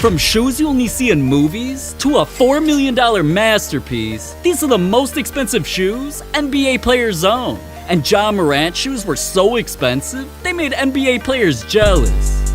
From shoes you only see in movies to a $4 million masterpiece, these are the most expensive shoes NBA players own. And Ja Morant shoes were so expensive, they made NBA players jealous.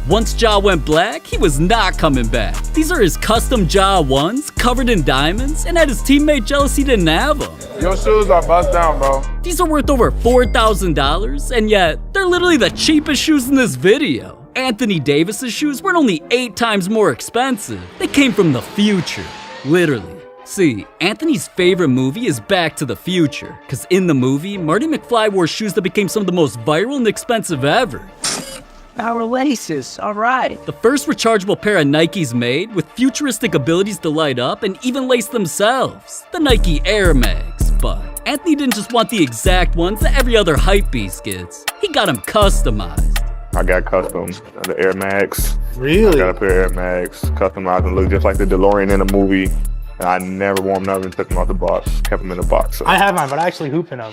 Once Ja went black, he was not coming back. These are his custom Ja 1s, covered in diamonds, and had his teammate jealous he didn't have them. Your shoes are bust down, bro. These are worth over $4,000, and yet they're literally the cheapest shoes in this video. Anthony Davis's shoes weren't only 8 times more expensive. They came from the future, literally. See, Anthony's favorite movie is Back to the Future, because in the movie, Marty McFly wore shoes that became some of the most viral and expensive ever. Our laces, all right. The first rechargeable pair of Nikes made with futuristic abilities to light up and even lace themselves, the Nike Air Mags. But Anthony didn't just want the exact ones that every other hypebeast gets. He got them customized. I got custom, the Air Max. Really? I got a pair of Air Max, customized and look just like the DeLorean in the movie. And I never wore them, never took them out the box, kept them in the box. So. I have mine, but I actually hoop in them.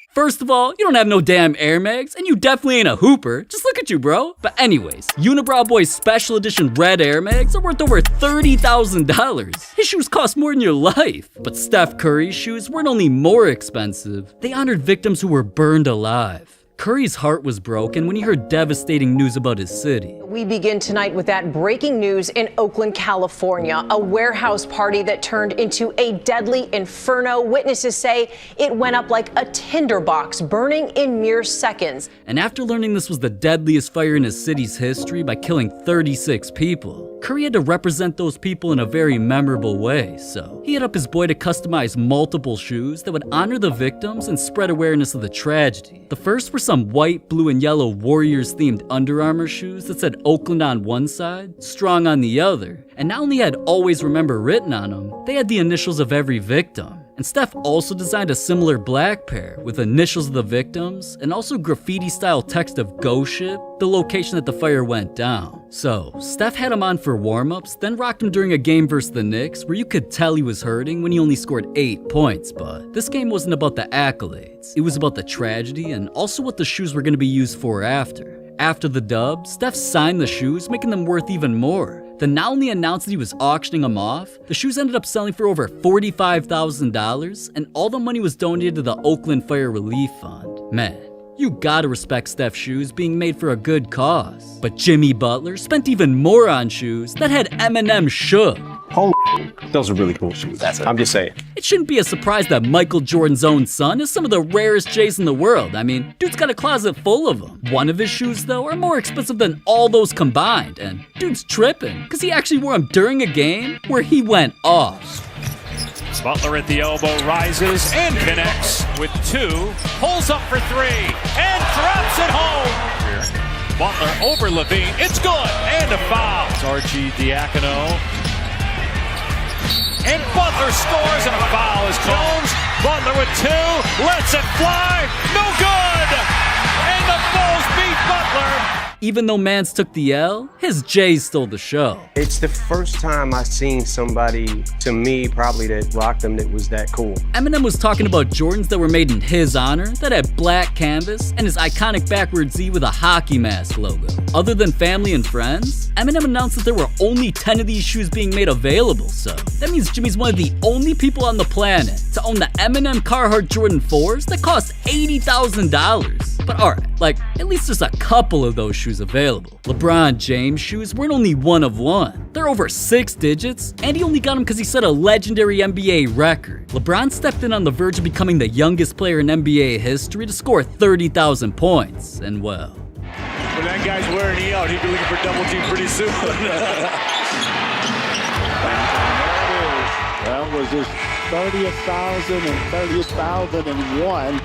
First of all, you don't have no damn Air Mags, and you definitely ain't a hooper. Just look at you, bro. But anyways, Unibrow Boy's special edition red Air Mags are worth over $30,000. His shoes cost more than your life. But Steph Curry's shoes weren't only more expensive, they honored victims who were burned alive. Curry's heart was broken when he heard devastating news about his city. We begin tonight with that breaking news in Oakland, California. A warehouse party that turned into a deadly inferno. Witnesses say it went up like a tinderbox, burning in mere seconds. And after learning this was the deadliest fire in his city's history by killing 36 people, Curry had to represent those people in a very memorable way. So he hit up his boy to customize multiple shoes that would honor the victims and spread awareness of the tragedy. The first were some white, blue, and yellow Warriors-themed Under Armour shoes that said Oakland on one side, Strong on the other, and not only had Always Remember written on them, they had the initials of every victim. And Steph also designed a similar black pair with initials of the victims and also graffiti-style text of Ghost Ship, the location that the fire went down. So, Steph had him on for warm-ups, then rocked him during a game versus the Knicks where you could tell he was hurting when he only scored 8 points. But this game wasn't about the accolades, it was about the tragedy and also what the shoes were going to be used for after. After the dub, Steph signed the shoes, making them worth even more. Then not only announced that he was auctioning them off, the shoes ended up selling for over $45,000, and all the money was donated to the Oakland Fire Relief Fund. Man, you gotta respect Steph's shoes being made for a good cause. But Jimmy Butler spent even more on shoes that had Eminem shook. Holy, those are really cool shoes. I'm just saying. It shouldn't be a surprise that Michael Jordan's own son is some of the rarest J's in the world. I mean, dude's got a closet full of them. One of his shoes, though, are more expensive than all those combined. And dude's tripping, because he actually wore them during a game where he went off. Butler at the elbow, rises and connects with 2. Pulls up for 3 and drops it home. Butler over Levine. It's good. And a foul. It's Archie Diacono. And Butler scores, and a foul is Jones. Butler with 2, lets it fly, no good! And the Bulls beat Butler. Even though Mans took the L, his J's stole the show. It's the first time I've seen somebody, to me, probably that rocked them that was that cool. Eminem was talking about Jordans that were made in his honor, that had black canvas and his iconic backward Z with a hockey mask logo. Other than family and friends, Eminem announced that there were only 10 of these shoes being made available, so that means Jimmy's one of the only people on the planet to own the Eminem Carhartt Jordan 4s that cost $80,000. But alright, like, at least there's a couple of those shoes available. LeBron James shoes weren't only one of one. They're over 6 digits, and he only got them because he set a legendary NBA record. LeBron stepped in on the verge of becoming the youngest player in NBA history to score 30,000 points, and well, When that guy's wearing E out, he'd be looking for double team pretty soon. That was his 30,001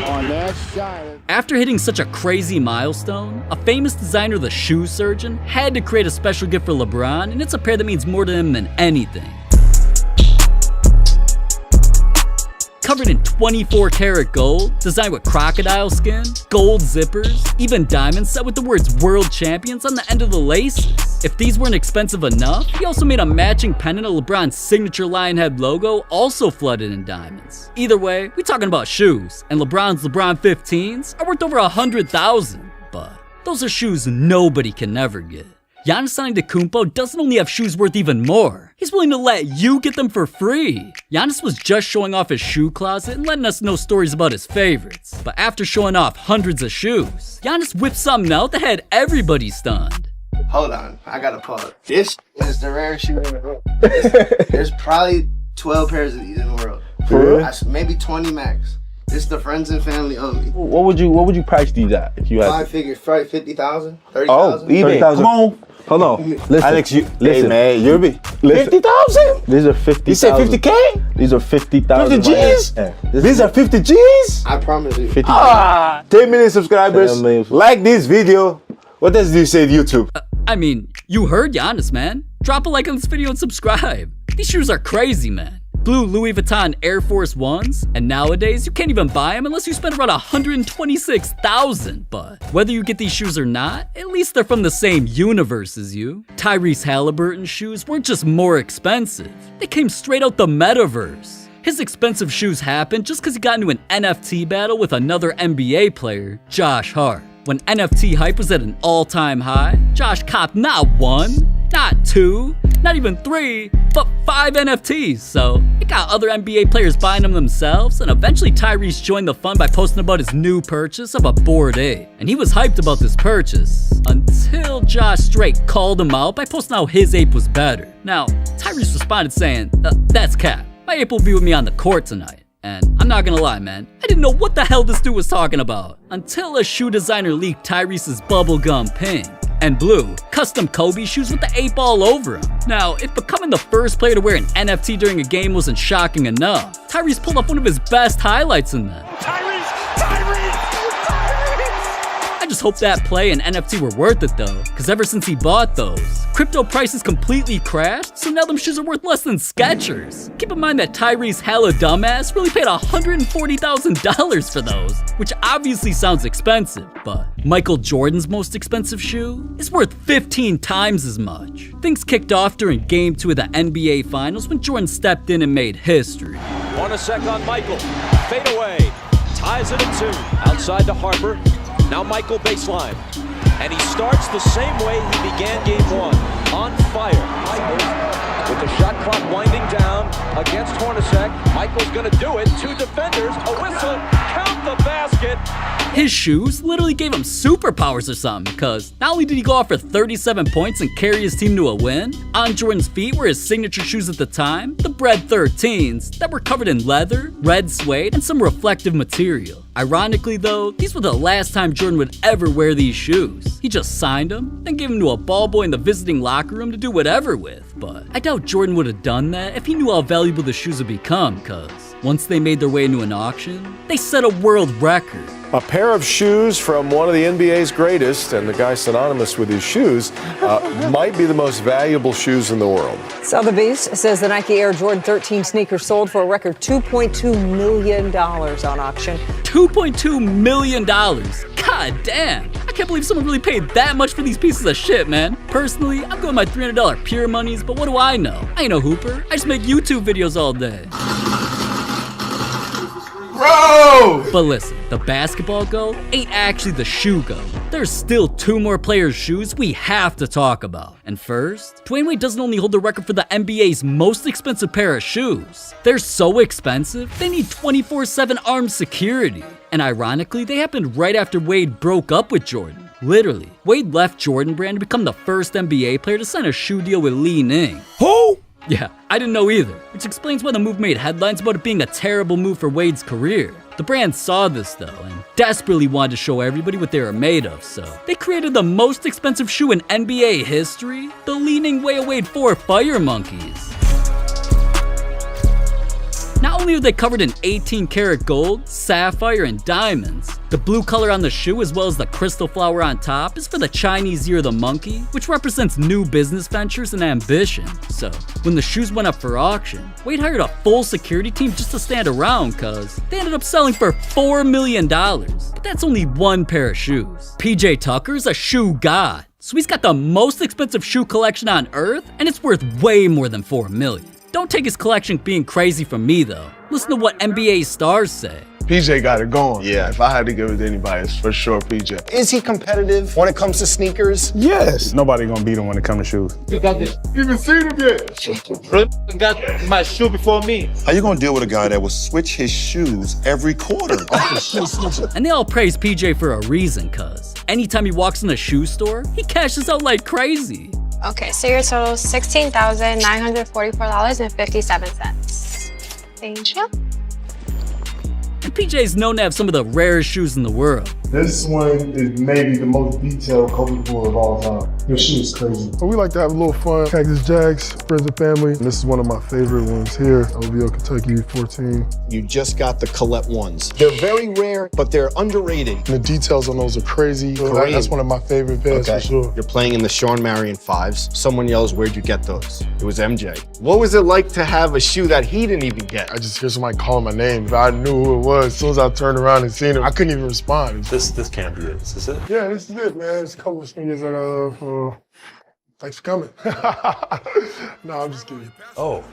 on that shot. after hitting such a crazy milestone, a famous designer, the Shoe Surgeon, had to create a special gift for LeBron, and it's a pair that means more to him than anything. Covered in 24 karat gold, designed with crocodile skin, gold zippers, even diamonds set with the words World Champions on the end of the laces. If these weren't expensive enough, he also made a matching pennant of LeBron's signature lion head logo, also flooded in diamonds. Either way, we're talking about shoes, and LeBron's LeBron 15s are worth over $100,000. But Those are shoes nobody can never get. Giannis Antetokounmpo doesn't only have shoes worth even more, he's willing to let you get them for free. Giannis was just showing off his shoe closet and letting us know stories about his favorites. But after showing off hundreds of shoes, Giannis whipped something out that had everybody stunned. Hold on, I gotta pause. This is the rarest shoe in the world. There's probably 12 pairs of these in the world. For real? Maybe 20 max. This is the friends and family only. What would you price these at if you had? I figure probably 50,000, 30,000. Oh, eBay. Come on. Hold on. Listen, Alex, listen. Hey man, you're 50,000? These are 50,000. You said 50K? These are 50,000. 50 G's? Right, These are 50 G's? I promise you. 50. 10 million subscribers. 10 million. Like this video. What does this say to YouTube? I mean, you heard Giannis, man. Drop a like on this video and subscribe. These shoes are crazy, man. Blue Louis Vuitton Air Force Ones, and nowadays you can't even buy them unless you spend around $126,000. But whether you get these shoes or not, at least they're from the same universe as you. Tyrese Halliburton's shoes weren't just more expensive, they came straight out the metaverse. His expensive shoes happened just because he got into an NFT battle with another NBA player, Josh Hart. When NFT hype was at an all-time high, Josh copped not 1, not 2, not even 3, but 5 NFTs, so it got other NBA players buying them themselves, and eventually Tyrese joined the fun by posting about his new purchase of a Bored Ape. And he was hyped about this purchase, until Josh straight called him out by posting how his ape was better. Now, Tyrese responded saying, that's cap, my ape will be with me on the court tonight. And I'm not gonna lie, man, I didn't know what the hell this dude was talking about until a shoe designer leaked Tyrese's bubblegum pink and blue custom Kobe shoes with the ape all over them. Now, if becoming the first player to wear an NFT during a game wasn't shocking enough, Tyrese pulled off one of his best highlights in them. I just hope that play and NFT were worth it though, cause ever since he bought those, crypto prices completely crashed, so now them shoes are worth less than Skechers. Keep in mind that Tyrese hella dumbass really paid $140,000 for those, which obviously sounds expensive, but Michael Jordan's most expensive shoe is worth 15 times as much. Things kicked off during Game 2 of the NBA Finals when Jordan stepped in and made history. 1 second on Michael, fade away, ties it at 2, outside to Harper. Now Michael baseline, and he starts the same way he began game 1, on fire. Michael, with the shot clock winding down against Hornacek, Michael's gonna do it, 2 defenders, a whistle, count the basket. His shoes literally gave him superpowers or something, because not only did he go off for 37 points and carry his team to a win, on Jordan's feet were his signature shoes at the time, the Bred 13s, that were covered in leather, red suede, and some reflective material. Ironically though, these were the last time Jordan would ever wear these shoes. He just signed them, then gave them to a ball boy in the visiting locker room to do whatever with. But I doubt Jordan would have done that if he knew how valuable the shoes would become, cause once they made their way into an auction, they set a world record. A pair of shoes from one of the NBA's greatest, and the guy synonymous with his shoes, might be the most valuable shoes in the world. Sotheby's says the Nike Air Jordan 13 sneaker sold for a record $2.2 million on auction. $2.2 million. God damn. I can't believe someone really paid that much for these pieces of shit, man. Personally, I'm going my $300 pure monies, but what do I know? I ain't no hooper. I just make YouTube videos all day. Bro! But listen, the basketball go ain't actually the shoe go. There's still 2 more players' shoes we have to talk about. And first, Dwayne Wade doesn't only hold the record for the NBA's most expensive pair of shoes. They're so expensive, they need 24/7 armed security. And ironically, they happened right after Wade broke up with Jordan. Literally, Wade left Jordan Brand to become the first NBA player to sign a shoe deal with Li Ning. Who? Yeah, I didn't know either, which explains why the move made headlines about it being a terrible move for Wade's career. The brand saw this though, and desperately wanted to show everybody what they were made of, so they created the most expensive shoe in NBA history, the Li Ning Wei Wade 4 Fire Monkeys. Not only are they covered in 18 karat gold, sapphire, and diamonds, the blue color on the shoe as well as the crystal flower on top is for the Chinese year of the monkey, which represents new business ventures and ambition. So, when the shoes went up for auction, Wade hired a full security team just to stand around cause they ended up selling for $4 million. But that's only one pair of shoes. PJ Tucker's a shoe god, so he's got the most expensive shoe collection on earth and it's worth way more than $4 million. Don't take his collection being crazy from me though. Listen to what NBA stars say. PJ got it going. Yeah, if I had to give it to anybody, it's for sure PJ. Is he competitive when it comes to sneakers? Yes. Nobody gonna beat him when it comes to shoes. You got this. You even seen him yet? Got my shoe before me. How you gonna deal with a guy that will switch his shoes every quarter? And they all praise PJ for a reason, cuz anytime he walks in a shoe store, he cashes out like crazy. Okay, so your total is $16,944.57. Thank you. And PJ is known to have some of the rarest shoes in the world. This one is maybe the most detailed Kobe of all time. Your shoe is crazy. We like to have a little fun. Cactus Jacks, friends and family. And this is one of my favorite ones here. OVO Kentucky 14. You just got the Colette ones. They're very rare, but they're underrated. And the details on those are crazy. That's one of my favorite pairs for sure. You're playing in the Sean Marion 5s. Someone yells, where'd you get those? It was MJ. What was it like to have a shoe that he didn't even get? I just hear somebody calling my name. If I knew who it was, as soon as I turned around and seen him, I couldn't even respond. This can't be it. Is this it? Yeah, this is it, man. It's a couple of sneakers that, thanks for coming. No, I'm just kidding. Oh.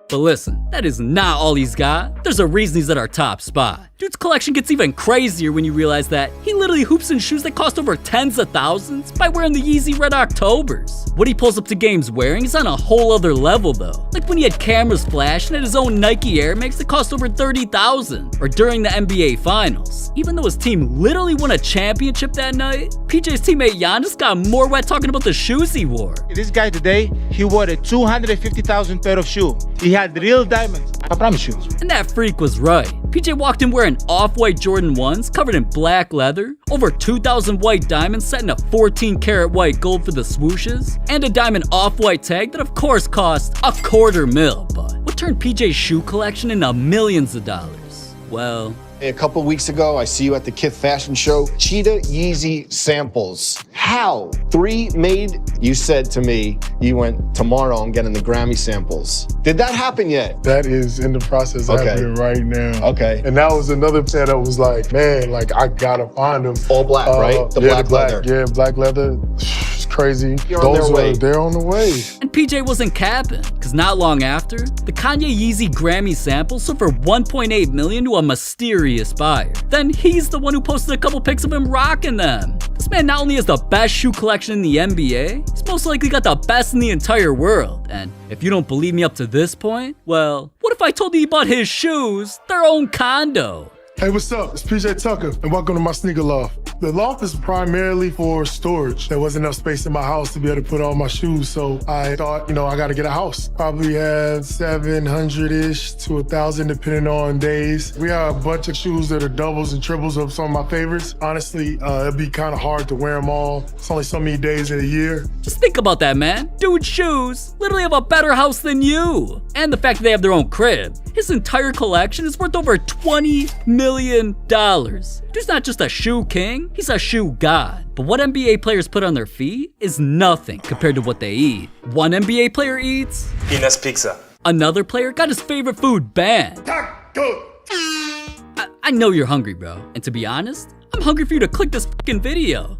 But listen, that is not all he's got. There's a reason he's at our top spot. Dude's collection gets even crazier when you realize that he literally hoops in shoes that cost over tens of thousands by wearing the Yeezy Red Octobers. What he pulls up to games wearing is on a whole other level though. Like when he had cameras flashing at his own Nike Air Max that cost over $30,000, or during the NBA Finals. Even though his team literally won a championship that night, PJ's teammate Giannis got more wet talking about the shoes he wore. This guy today, he wore a 250,000 pair of shoes. He had real diamonds. I promise you. And that freak was right. PJ walked in wearing off-white Jordan 1s covered in black leather, over 2,000 white diamonds set in a 14-karat white gold for the swooshes, and a diamond off-white tag that of course cost $250,000. But what turned PJ's shoe collection into millions of dollars? Well, a couple weeks ago, I see you at the Kith Fashion Show. Cheetah Yeezy samples. How? 3 made? You said to me, you went, tomorrow I'm getting the Grammy samples. Did that happen yet? That is in the process of happening right now. Okay. And that was another pair that was like, man, like I gotta find them. All black, right? The black leather. Yeah, black leather. It's crazy. They're on their way. They're on the way. And PJ wasn't capping, because not long after, the Kanye Yeezy Grammy samples sold for $1.8 million to a mysterious buyer. Then he's the one who posted a couple pics of him rocking them. This man not only has the best shoe collection in the NBA, he's most likely got the best in the entire world. And if you don't believe me up to this point, well, what if I told you he bought his shoes their own condo? Hey, what's up? It's PJ Tucker, and welcome to my sneaker loft. The loft is primarily for storage. There wasn't enough space in my house to be able to put all my shoes, so I thought, I gotta get a house. Probably have 700-ish to 1,000, depending on days. We have a bunch of shoes that are doubles and triples of some of my favorites. Honestly, it'd be kind of hard to wear them all. It's only so many days in a year. Just think about that, man. Dude's shoes literally have a better house than you. And the fact that they have their own crib. His entire collection is worth over $20 million. Dude's not just a shoe king, he's a shoe god. But what NBA players put on their feet is nothing compared to what they eat. One NBA player eats Ines Pizza. Another player got his favorite food banned. I know you're hungry, bro. And to be honest, I'm hungry for you to click this fucking video.